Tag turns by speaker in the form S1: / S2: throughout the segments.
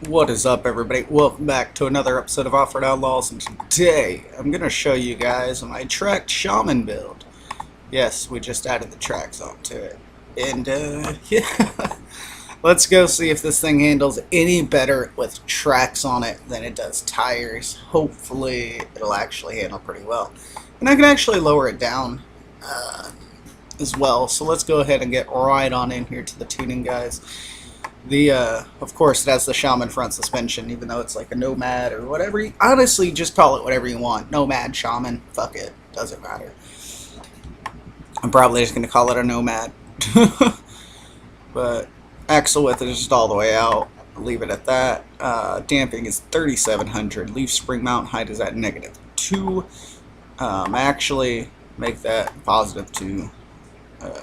S1: What is up, everybody? Welcome back to another episode of Offroad Outlaws, and today I'm going to show you guys my tracked shaman build. Yes, we just added the tracks onto it. And, yeah, let's go see if this thing handles any better with tracks on it than it does tires. Hopefully, it'll actually handle pretty well. And I can actually lower it down as well, so let's go ahead and get right on in here to the tuning, guys. Of course, it has the Shaman front suspension, even though it's like a Nomad or whatever. Honestly, just call it whatever you want. Nomad, Shaman, fuck it. Doesn't matter. I'm probably just going to call it a Nomad. But axle width is just all the way out. I'll leave it at that. Damping is 3,700. Leaf spring mount height is at -2. Actually, make that +2.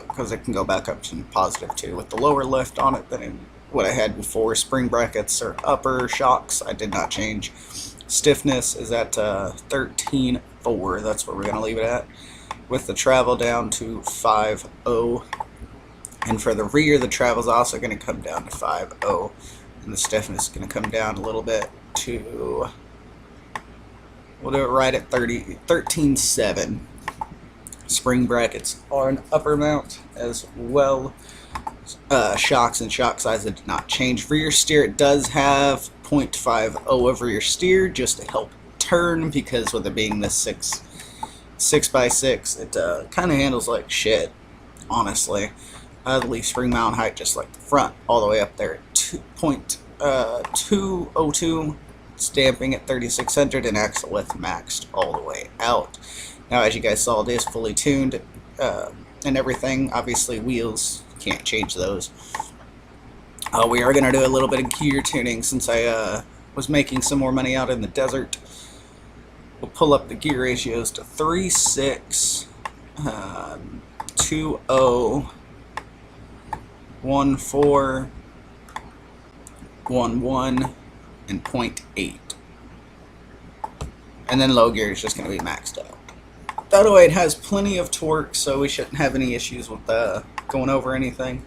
S1: Because it can go back up to +2 with the lower lift on it than what I had before. Spring brackets are upper shocks. I did not change. Stiffness is at 13.4. That's where we're going to leave it at. With the travel down to 5.0. And for the rear, the travel is also going to come down to 5.0. And the stiffness is going to come down a little bit to, we'll do it right at 13.7. Spring brackets are an upper mount as well. Shocks and shock size did not change. Rear steer, it does have 0.50 of rear steer just to help turn, because with it being this 6x6, it kind of handles like shit, honestly. The leaf spring mount height, just like the front, all the way up there at 2.202. Stamping at 3,600, and axle width maxed all the way out. Now, as you guys saw, it is fully tuned and everything. Obviously, wheels, can't change those. We are going to do a little bit of gear tuning since I was making some more money out in the desert. We'll pull up the gear ratios to 3.6, 2.0, 1.4, 1.1, and 0.8. And then low gear is just going to be maxed out. By the way, it has plenty of torque, so we shouldn't have any issues with going over anything.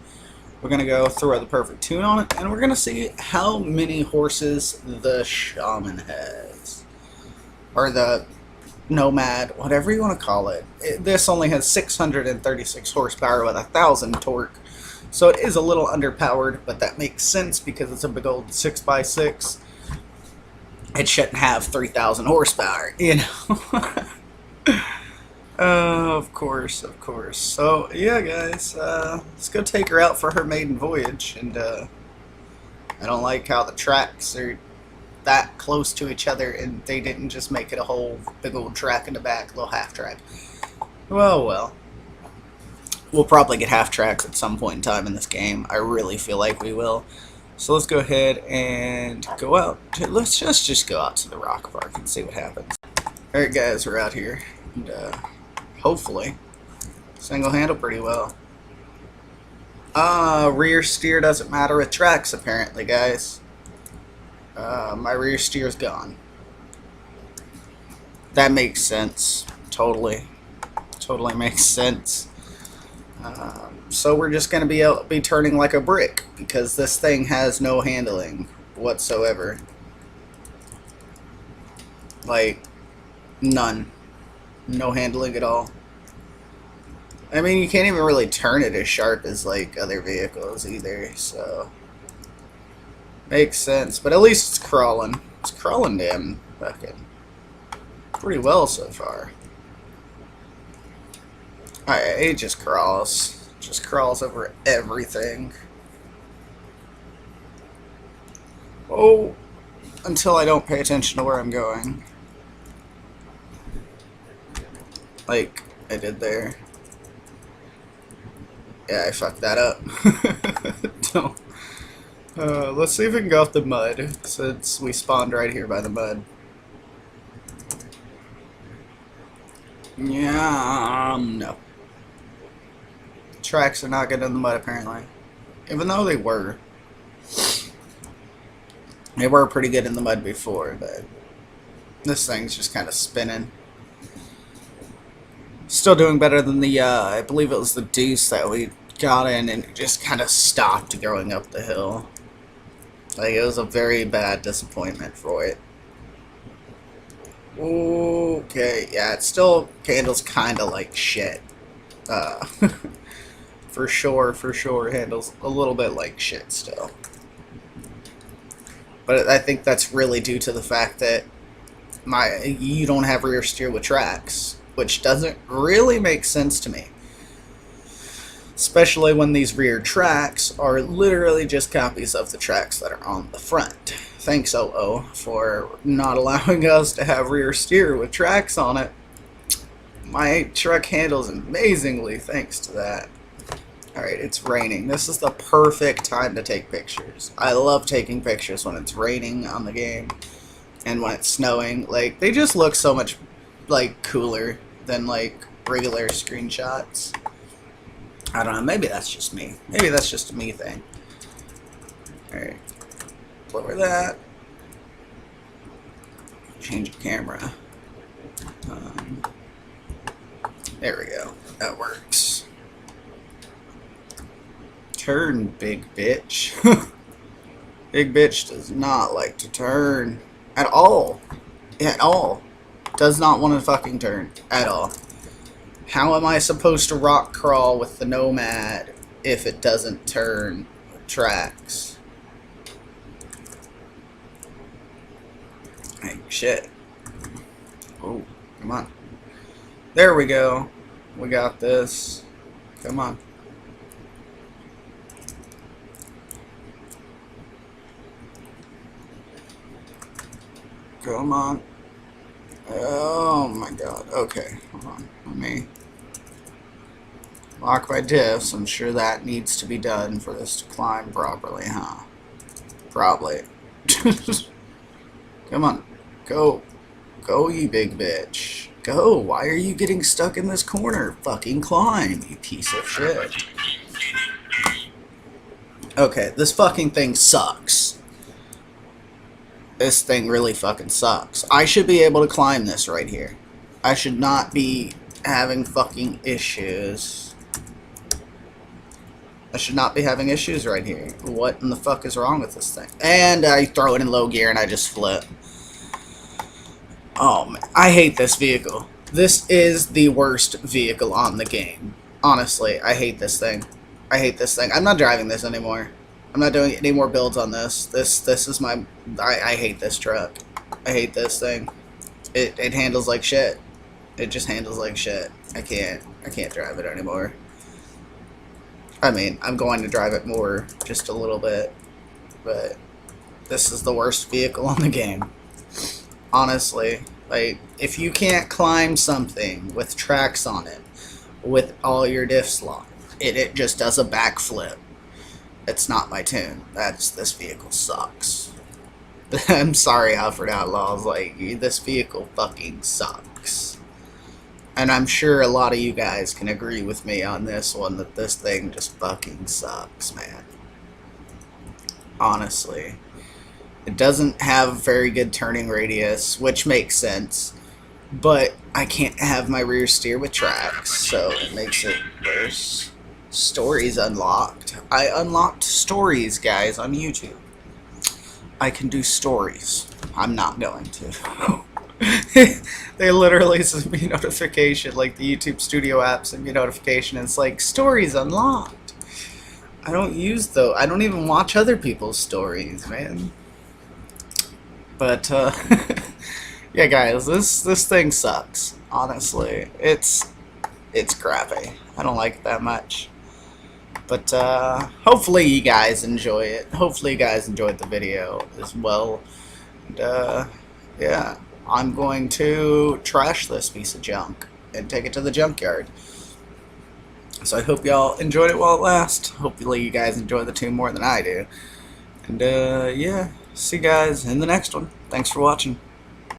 S1: We're going to go throw the perfect tune on it, and we're going to see how many horses the Shaman has. Or the Nomad, whatever you want to call it. This only has 636 horsepower with 1,000 torque. So it is a little underpowered, but that makes sense because it's a big old 6x6. It shouldn't have 3,000 horsepower, you know? Of course. So, yeah, guys, let's go take her out for her maiden voyage. And, I don't like how the tracks are that close to each other, and they didn't just make it a whole big old track in the back, little half track. Well. We'll probably get half tracks at some point in time in this game. I really feel like we will. So let's go ahead and go out. Let's just go out to the rock park and see what happens. Alright, guys, we're out here. And, hopefully, this thing will handle pretty well. Rear steer doesn't matter with tracks, apparently, guys. My rear steer's gone. That makes sense. Totally makes sense. So we're just going to be turning like a brick, because this thing has no handling whatsoever. Like, none. No handling at all. I mean, you can't even really turn it as sharp as, like, other vehicles either, so... Makes sense, but at least it's crawling. It's crawling damn fucking pretty well so far. Alright, it just crawls. Just crawls over everything. Oh, until I don't pay attention to where I'm going. Like I did there. Yeah, I fucked that up. Don't. Let's see if we can go off the mud, since we spawned right here by the mud. Yeah, no. Tracks are not good in the mud, apparently. Even though they were. They were pretty good in the mud before, but this thing's just kind of spinning. Still doing better than the, I believe it was the Deuce that we got in and it just kind of stopped going up the hill. Like, it was a very bad disappointment for it. Okay, yeah, it still handles kind of like shit. Uh, for sure, handles a little bit like shit still. But I think that's really due to the fact that you don't have rear steer with tracks, which doesn't really make sense to me. Especially when these rear tracks are literally just copies of the tracks that are on the front. Thanks, OO, for not allowing us to have rear steer with tracks on it. My truck handles amazingly thanks to that. Alright, it's raining. This is the perfect time to take pictures. I love taking pictures when it's raining on the game and when it's snowing. Like, they just look so much, like, cooler than, like, regular screenshots. I don't know, maybe that's just me. Maybe that's just a me thing. Alright. Lower that. Change the camera. There we go. That works. Turn, big bitch. Big bitch does not like to turn. At all. At all. Does not want to fucking turn. At all. How am I supposed to rock crawl with the Nomad if it doesn't turn tracks? Hey, shit. Oh, come on. There we go. We got this. Come on. Come on. Oh my god. Okay, hold on. Let me lock my diffs. I'm sure that needs to be done for this to climb properly, huh? Probably. Come on. Go. Go, you big bitch. Go. Why are you getting stuck in this corner? Fucking climb, you piece of shit. Okay, this fucking thing sucks. This thing really fucking sucks. I should be able to climb this right here. I should not be having fucking issues. I should not be having issues right here. What in the fuck is wrong with this thing? And I throw it in low gear and I just flip. Oh man, I hate this vehicle. This is the worst vehicle on the game. Honestly, I hate this thing. I hate this thing. I'm not driving this anymore. I'm not doing any more builds on this. This is my... I hate this truck. I hate this thing. It handles like shit. It just handles like shit. I can't drive it anymore. I mean, I'm going to drive it more, just a little bit. But this is the worst vehicle on the game. Honestly. Like, if you can't climb something with tracks on it, with all your diffs locked, it just does a backflip. It's not my tune. This vehicle sucks. I'm sorry, Offroad Outlaws. Like, this vehicle fucking sucks. And I'm sure a lot of you guys can agree with me on this one, that this thing just fucking sucks, man. Honestly. It doesn't have very good turning radius, which makes sense. But I can't have my rear steer with tracks, so it makes it worse. Stories unlocked. I unlocked stories, guys, on YouTube. I can do stories. I'm not going to. They literally send me notification, like the YouTube Studio app send me notification, and it's like, stories unlocked. I don't use those. I don't even watch other people's stories, man. But, yeah, guys, this thing sucks. Honestly, it's crappy. I don't like it that much. But hopefully you guys enjoy it. Hopefully you guys enjoyed the video as well. And yeah, I'm going to trash this piece of junk and take it to the junkyard. So I hope y'all enjoyed it while it lasts. Hopefully you guys enjoy the tune more than I do. And yeah, see you guys in the next one. Thanks for watching.